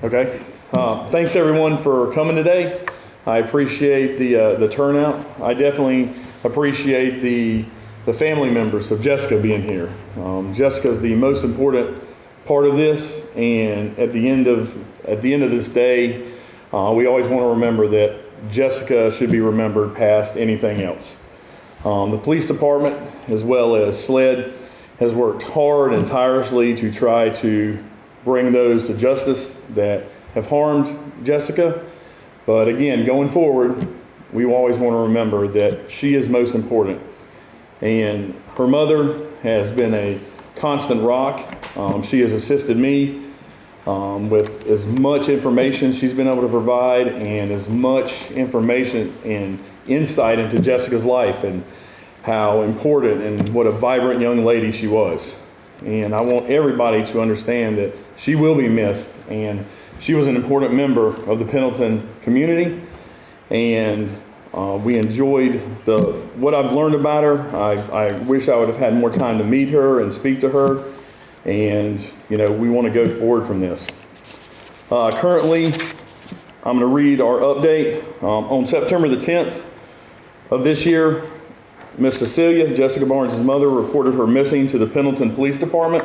Okay. Thanks everyone for coming today. I appreciate the turnout. I definitely appreciate the family members of Jessica being here. Jessica is the most important part of this, and at the end of this day, we always want to remember that Jessica should be remembered past anything else. The police department, as well as SLED, has worked hard and tirelessly to try to bring those to justice that have harmed Jessica. But again, going forward, we always want to remember that she is most important. And her mother has been a constant rock. She has assisted me with as much information she's been able to provide and as much information and insight into Jessica's life and how important and what a vibrant young lady she was. And I want everybody to understand that she will be missed, and she was an important member of the Pendleton community, and we enjoyed what I've learned about her. I wish I would have had more time to meet her and speak to her, and we want to go forward from this. Currently, I'm going to read our update. On September the 10th of this year, Miss Cecilia, Jessica Barnes' mother, reported her missing to the Pendleton Police Department.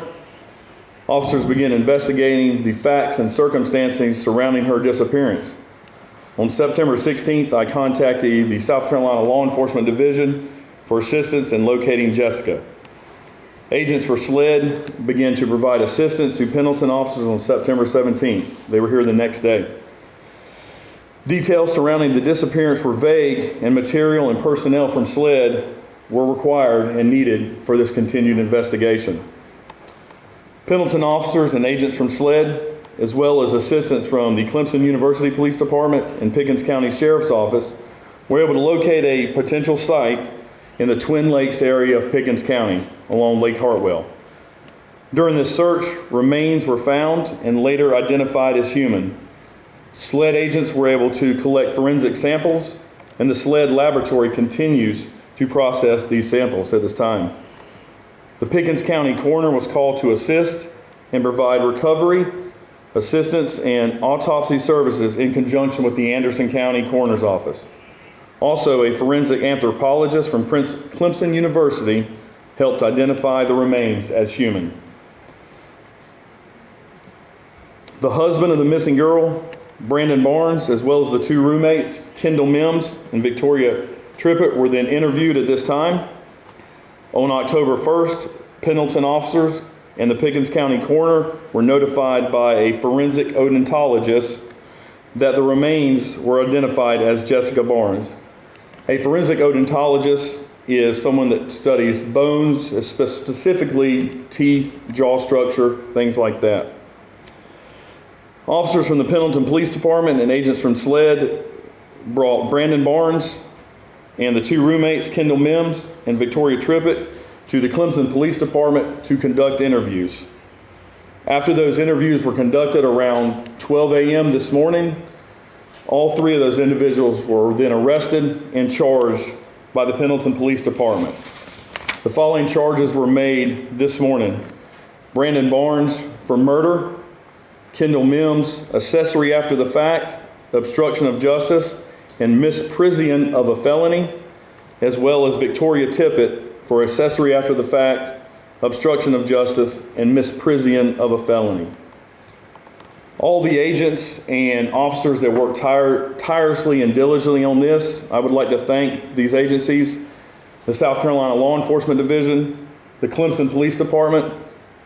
Officers began investigating the facts and circumstances surrounding her disappearance. On September 16th, I contacted the South Carolina Law Enforcement Division for assistance in locating Jessica. Agents for SLED began to provide assistance to Pendleton officers on September 17th. They were here the next day. Details surrounding the disappearance were vague, and material and personnel from SLED were required and needed for this continued investigation. Pendleton officers and agents from SLED, as well as assistants from the Clemson University Police Department and Pickens County Sheriff's Office, were able to locate a potential site in the Twin Lakes area of Pickens County along Lake Hartwell. During this search, remains were found and later identified as human. SLED agents were able to collect forensic samples, and the SLED laboratory continues to process these samples at this time. The Pickens County coroner was called to assist and provide recovery, assistance, and autopsy services in conjunction with the Anderson County Coroner's Office. Also, a forensic anthropologist from Clemson University helped identify the remains as human. The husband of the missing girl, Brandon Barnes, as well as the two roommates, Kendall Mims and Victoria Trippett, were then interviewed at this time. On October 1st, Pendleton officers and the Pickens County coroner were notified by a forensic odontologist that the remains were identified as Jessica Barnes. A forensic odontologist is someone that studies bones, specifically teeth, jaw structure, things like that. Officers from the Pendleton Police Department and agents from SLED brought Brandon Barnes and the two roommates, Kendall Mims and Victoria Trippett, to the Clemson Police Department to conduct interviews. After those interviews were conducted around 12 a.m. this morning, all three of those individuals were then arrested and charged by the Pendleton Police Department. The following charges were made this morning: Brandon Barnes for murder, Kendall Mims, accessory after the fact, obstruction of justice, and misprision of a felony, as well as Victoria Tippett for accessory after the fact, obstruction of justice, and misprision of a felony. All the agents and officers that worked tirelessly and diligently on this, I would like to thank these agencies: the South Carolina Law Enforcement Division, the Clemson Police Department,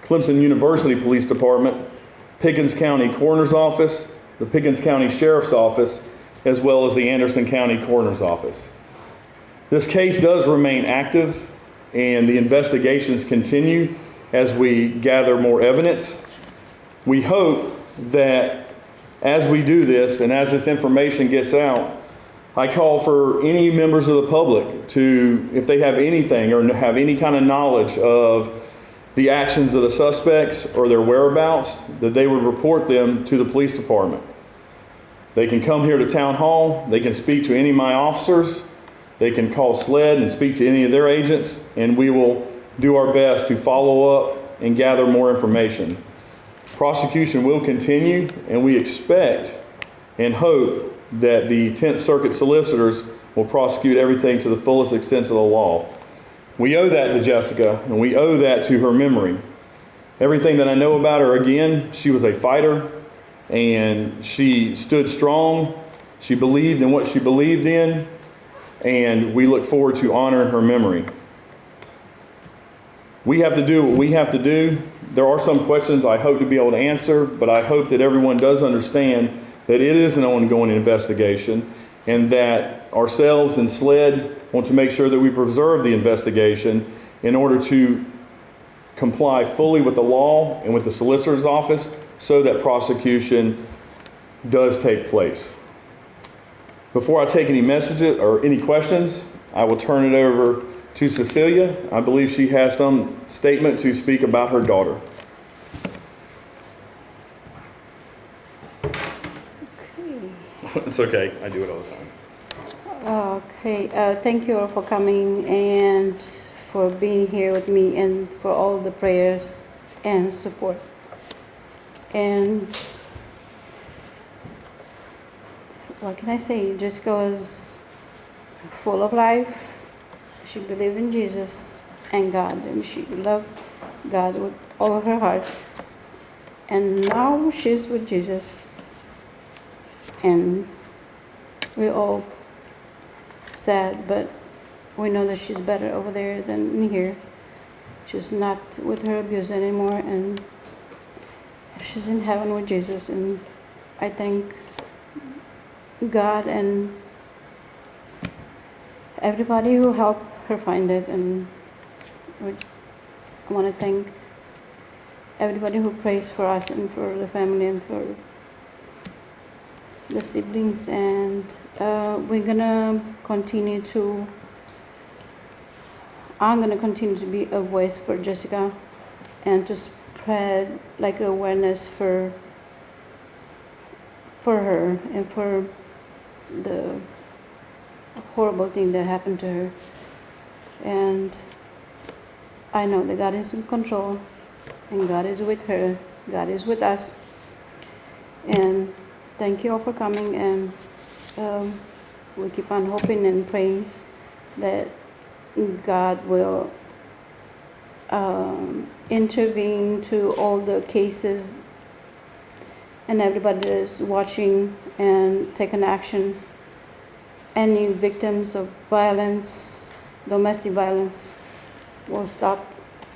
Clemson University Police Department, Pickens County Coroner's Office, the Pickens County Sheriff's Office, as well as the Anderson County Coroner's Office. This case does remain active, and the investigations continue as we gather more evidence. We hope that as we do this and as this information gets out, I call for any members of the public to, if they have anything or have any kind of knowledge of the actions of the suspects or their whereabouts, that they would report them to the police department. They can come here to Town Hall, they can speak to any of my officers, they can call SLED and speak to any of their agents, and we will do our best to follow up and gather more information. Prosecution will continue, and we expect and hope that the 10th Circuit solicitors will prosecute everything to the fullest extent of the law. We owe that to Jessica, and we owe that to her memory. Everything that I know about her, again, she was a fighter, and she stood strong. She believed in what she believed in, and we look forward to honoring her memory. We have to do what we have to do. There are some questions I hope to be able to answer, but I hope that everyone does understand that it is an ongoing investigation, and that ourselves and SLED want to make sure that we preserve the investigation in order to comply fully with the law and with the solicitor's office so that prosecution does take place. Before I take any messages or any questions, I will turn it over to Cecilia. I believe she has some statement to speak about her daughter. It's okay. I do it all the time. Okay. Thank you all for coming and for being here with me and for all the prayers and support. And what can I say? Jessica was full of life. She believed in Jesus and God, and she loved God with all of her heart. And now she's with Jesus. And we're all sad, but we know that she's better over there than in here. She's not with her abuser anymore, and she's in heaven with Jesus. And I thank God and everybody who helped her find it. And I want to thank everybody who prays for us and for the family and for the siblings. And I'm gonna continue to be a voice for Jessica and to spread like awareness for her and for the horrible thing that happened to her. And I know that God is in control, and God is with her, God is with us. And thank you all for coming, and we keep on hoping and praying that God will intervene to all the cases, and everybody that is watching and take an action. Any victims of violence, domestic violence, will stop.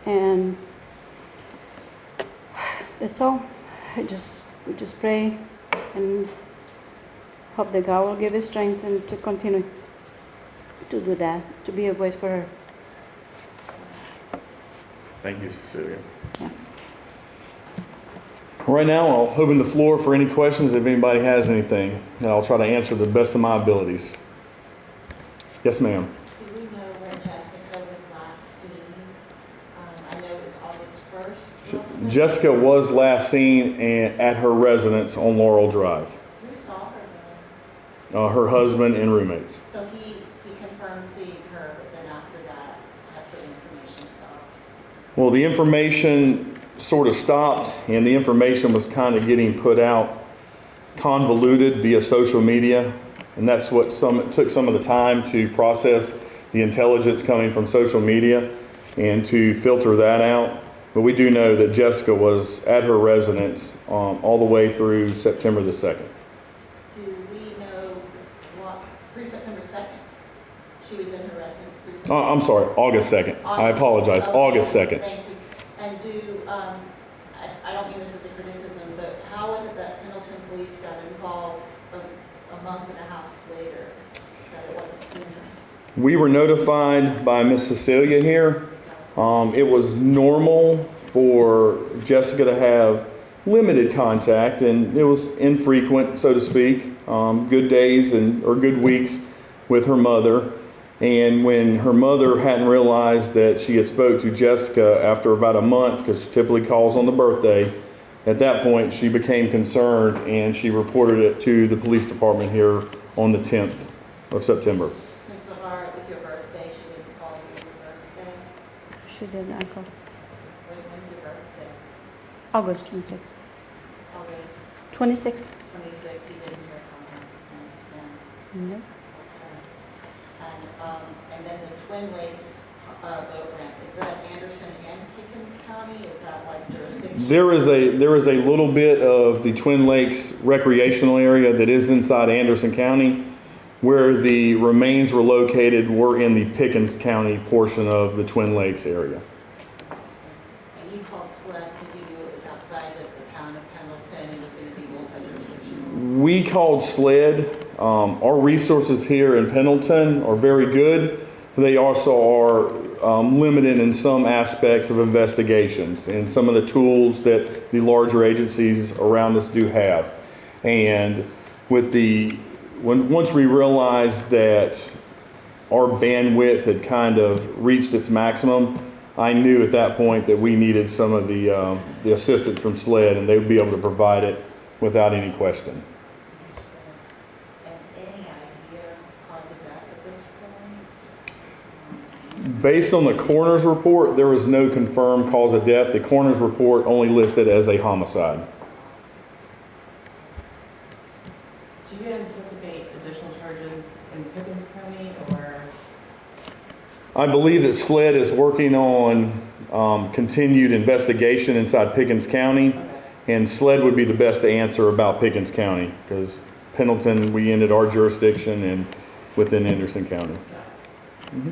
And that's all. We just pray and hope that God will give us strength and to continue to do that, to be a voice for her. Thank you, Cecilia. Yeah. Right now, I'll open the floor for any questions if anybody has anything, and I'll try to answer the best of my abilities. Yes, ma'am. Do we know where Jessica was last seen? I know it was August 1st. roughly. Jessica was last seen at her residence on Laurel Drive. Who saw her then? Her husband and roommates. So he confirmed seeing her, but then after that, that's when the information stopped. Well, the information sort of stopped, and the information was kind of getting put out convoluted via social media. And that's what took some of the time to process the intelligence coming from social media and to filter that out. But we do know that Jessica was at her residence all the way through September the 2nd. Do we know what, through September 2nd, she was in her residence through September? I'm sorry, August 2nd. I apologize, Okay, August 2nd. Thank you. And I don't mean this as a criticism, but how was it that Pendleton Police got involved a month and a half later, that it wasn't sooner? We were notified by Miss Cecilia here. It was normal for Jessica to have limited contact, and it was infrequent, so to speak, good days or good weeks with her mother. And when her mother hadn't realized that she had spoke to Jessica after about a month, because she typically calls on the birthday, at that point she became concerned and she reported it to the police department here on the 10th of September. Ms. Navarro, it was your birthday. She didn't call you your birthday. She did not go. When's your birthday? August 26th. 26. 26, you didn't hear from him, I understand. No. Okay. And then the Twin Lakes boat ramp, is that Anderson and Pickens County? Is that like jurisdiction? There is a little bit of the Twin Lakes recreational area that is inside Anderson County. Where the remains were located were in the Pickens County portion of the Twin Lakes area. And you called SLED because you knew it was outside of the town of Pendleton and was going to be multi-jurisdictional? We called SLED. Our resources here in Pendleton are very good. They also are limited in some aspects of investigations and some of the tools that the larger agencies around us do have. And with once we realized that our bandwidth had kind of reached its maximum, I knew at that point that we needed some of the assistance from SLED, and they would be able to provide it without any question. And any idea cause of death at this point? Based on the coroner's report, there was no confirmed cause of death. The coroner's report only listed as a homicide. Do you anticipate additional charges in Pickens County, or? I believe that SLED is working on continued investigation inside Pickens County, and SLED would be the best to answer about Pickens County because Pendleton, we ended our jurisdiction and within Anderson County. Mm-hmm.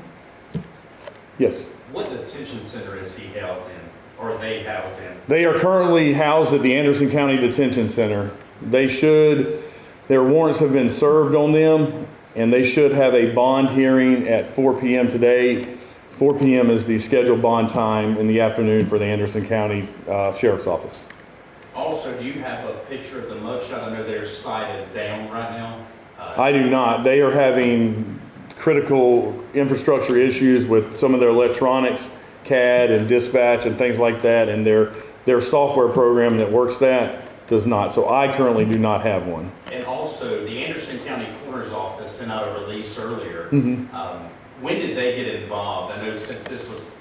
Yes. What detention center is he housed in, or are they housed in? They are currently housed at the Anderson County Detention Center. Their warrants have been served on them, and they should have a bond hearing at 4 p.m. today. 4 p.m. is the scheduled bond time in the afternoon for the Anderson County Sheriff's Office. Also, do you have a picture of the mugshot? I know their site is down right now. I do not. They are having critical infrastructure issues with some of their electronics, CAD and dispatch and things like that, and their software program that works that does not. So I currently do not have one. And also, the Anderson County Coroner's Office sent out a release earlier. When did they get involved? I know since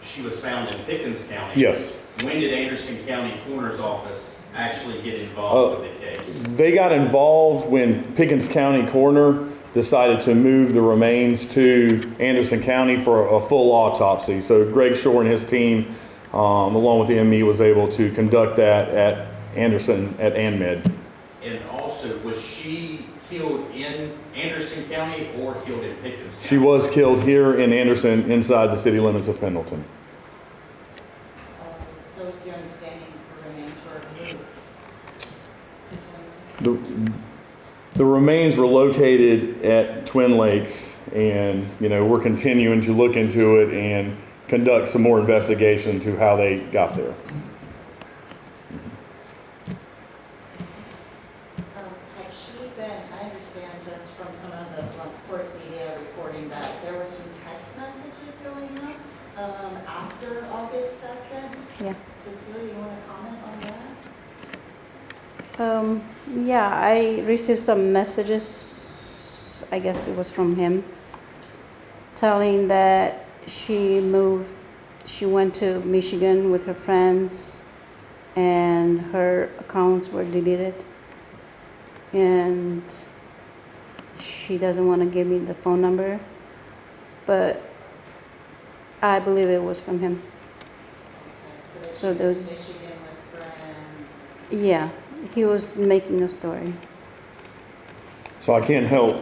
she was found in Pickens County. Yes. When did Anderson County Coroner's Office actually get involved with the case? They got involved when Pickens County Coroner decided to move the remains to Anderson County for a full autopsy. So Greg Shore and his team, along with the ME, was able to conduct that at Anderson at ANMED. And also, was she killed in Anderson County or killed in Pickens County? She was killed here in Anderson, inside the city limits of Pendleton. So it's the understanding the remains were moved to Twin Lakes? The remains were located at Twin Lakes, and we're continuing to look into it and conduct some more investigation into how they got there. Had she been, I understand just from some of the force media reporting that there were some text messages going out after August 2nd. Yeah. Cecilia, you want to comment on that? Yeah, I received some messages, I guess it was from him, telling that she went to Michigan with her friends and her accounts were deleted. And she doesn't want to give me the phone number, but I believe it was from him. Okay, So that she there was was- in Michigan with friends. Yeah, he was making a story. So I can't help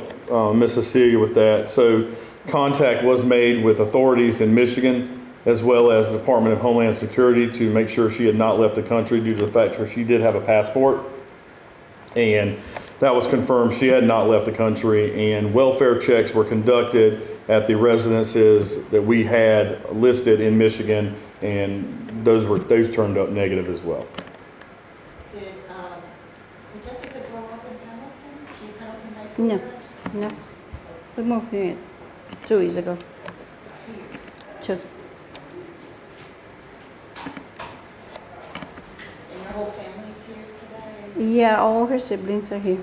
Miss Cecilia with that. So contact was made with authorities in Michigan as well as the Department of Homeland Security to make sure she had not left the country due to the fact that she did have a passport. And that was confirmed. She had not left the country, and welfare checks were conducted at the residences that we had listed in Michigan, and those turned up negative as well. Did Jessica grow up in Pendleton? She Pendleton High School? No. grad? No, we moved here 2 years ago. 2. And your whole family's here today? Yeah, all her siblings are here.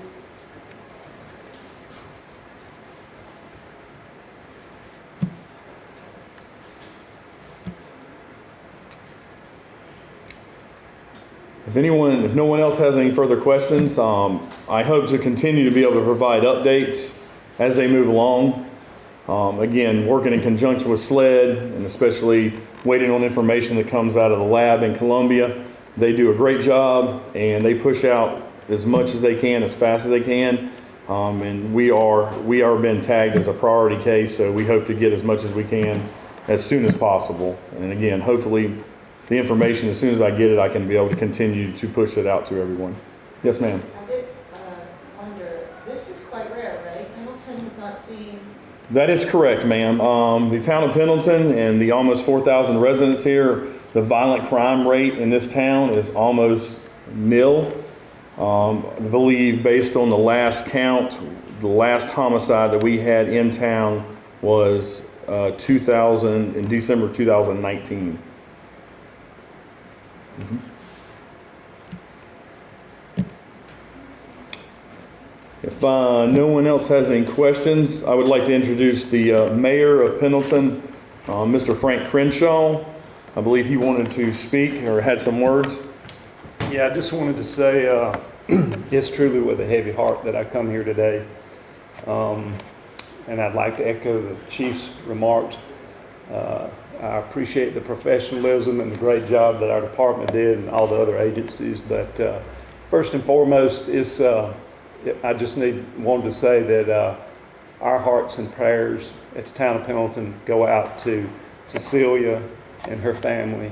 if no one else has any further questions, I hope to continue to be able to provide updates as they move along. Again, working in conjunction with SLED and especially waiting on information that comes out of the lab in Columbia. They do a great job and they push out as much as they can, as fast as they can. And we are being tagged as a priority case, so we hope to get as much as we can as soon as possible. And again, hopefully the information, as soon as I get it, I can be able to continue to push it out to everyone. Yes, ma'am. I did wonder, this is quite rare, right? Pendleton has not seen. That is correct, ma'am. The town of Pendleton and the almost 4,000 residents here, the violent crime rate in this town is almost nil. I believe based on the last count, the last homicide that we had in town was in December 2019. If no one else has any questions, I would like to introduce the mayor of Pendleton, Mr. Frank Crenshaw. I believe he wanted to speak or had some words. Yeah, I just wanted to say it's truly with a heavy heart that I come here today. And I'd like to echo the chief's remarks. I appreciate the professionalism and the great job that our department did and all the other agencies. But first and foremost, I just wanted to say that our hearts and prayers at the town of Pendleton go out to Cecilia and her family.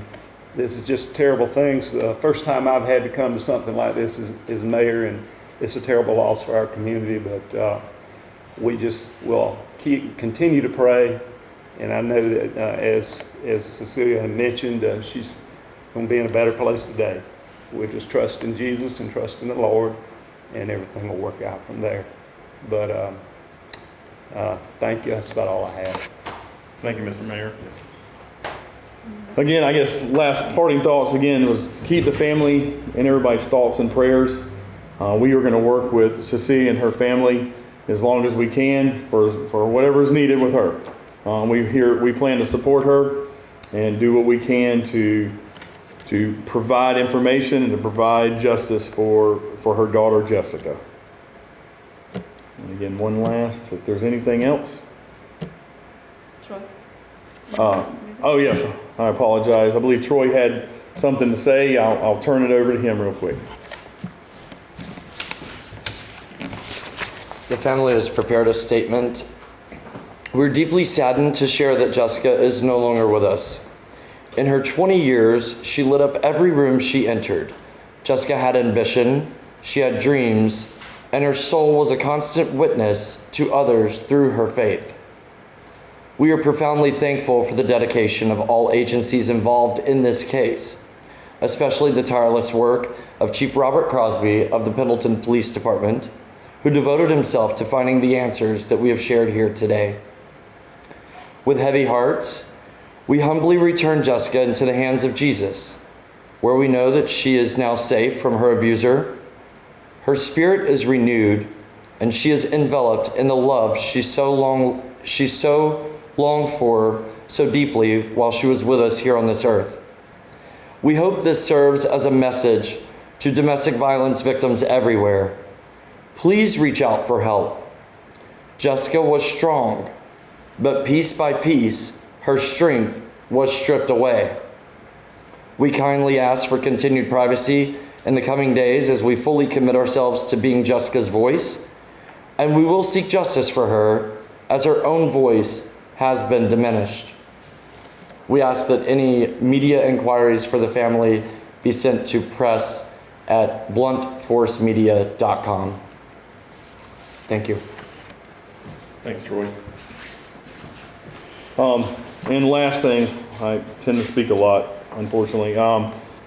This is just terrible things. The first time I've had to come to something like this is mayor, and it's a terrible loss for our community, but we just will continue to pray. And I know that as Cecilia had mentioned, she's going to be in a better place today. We just trust in Jesus and trust in the Lord, and everything will work out from there. But thank you. That's about all I have. Thank you, Mr. Mayor. Again, I guess last parting thoughts again was keep the family and everybody's thoughts and prayers. We are going to work with Cecilia and her family as long as we can for whatever is needed with her. We plan to support her and do what we can to provide information and to provide justice for her daughter, Jessica. And again, one last, if there's anything else. Troy? Oh yes, I apologize. I believe Troy had something to say. I'll turn it over to him real quick. The family has prepared a statement. We're deeply saddened to share that Jessica is no longer with us. In her 20 years, she lit up every room she entered. Jessica had ambition, she had dreams, and her soul was a constant witness to others through her faith. We are profoundly thankful for the dedication of all agencies involved in this case, especially the tireless work of Chief Robert Crosby of the Pendleton Police Department, who devoted himself to finding the answers that we have shared here today. With heavy hearts, we humbly return Jessica into the hands of Jesus, where we know that she is now safe from her abuser. Her spirit is renewed, and she is enveloped in the love she so longed for so deeply while she was with us here on this earth. We hope this serves as a message to domestic violence victims everywhere. Please reach out for help. Jessica was strong, but piece by piece, her strength was stripped away. We kindly ask for continued privacy in the coming days as we fully commit ourselves to being Jessica's voice, and we will seek justice for her as her own voice has been diminished. We ask that any media inquiries for the family be sent to press@bluntforcemedia.com. Thank you. Thanks, Troy. And last thing, I tend to speak a lot, unfortunately.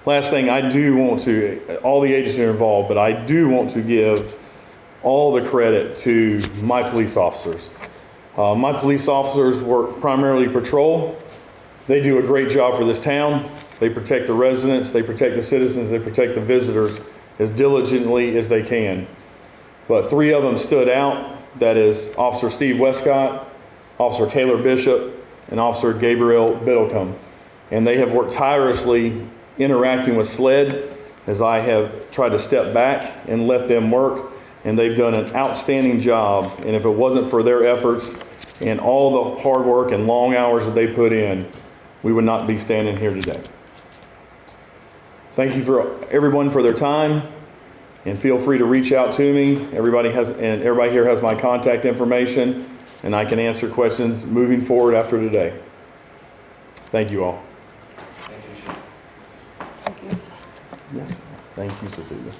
Last thing, I do want to, all the agencies are involved, but I do want to give all the credit to my police officers. My police officers work primarily patrol. They do a great job for this town. They protect the residents, they protect the citizens, they protect the visitors as diligently as they can. But three of them stood out. That is Officer Steve Westcott, Officer Kaylor Bishop, and Officer Gabriel Biddlecombe. And they have worked tirelessly interacting with SLED as I have tried to step back and let them work, and they've done an outstanding job. And if it wasn't for their efforts and all the hard work and long hours that they put in, we would not be standing here today. Thank you for everyone for their time, and feel free to reach out to me. Everybody here has my contact information, and I can answer questions moving forward after today. Thank you all. Thank you. Yes. Thank you, Cecilia.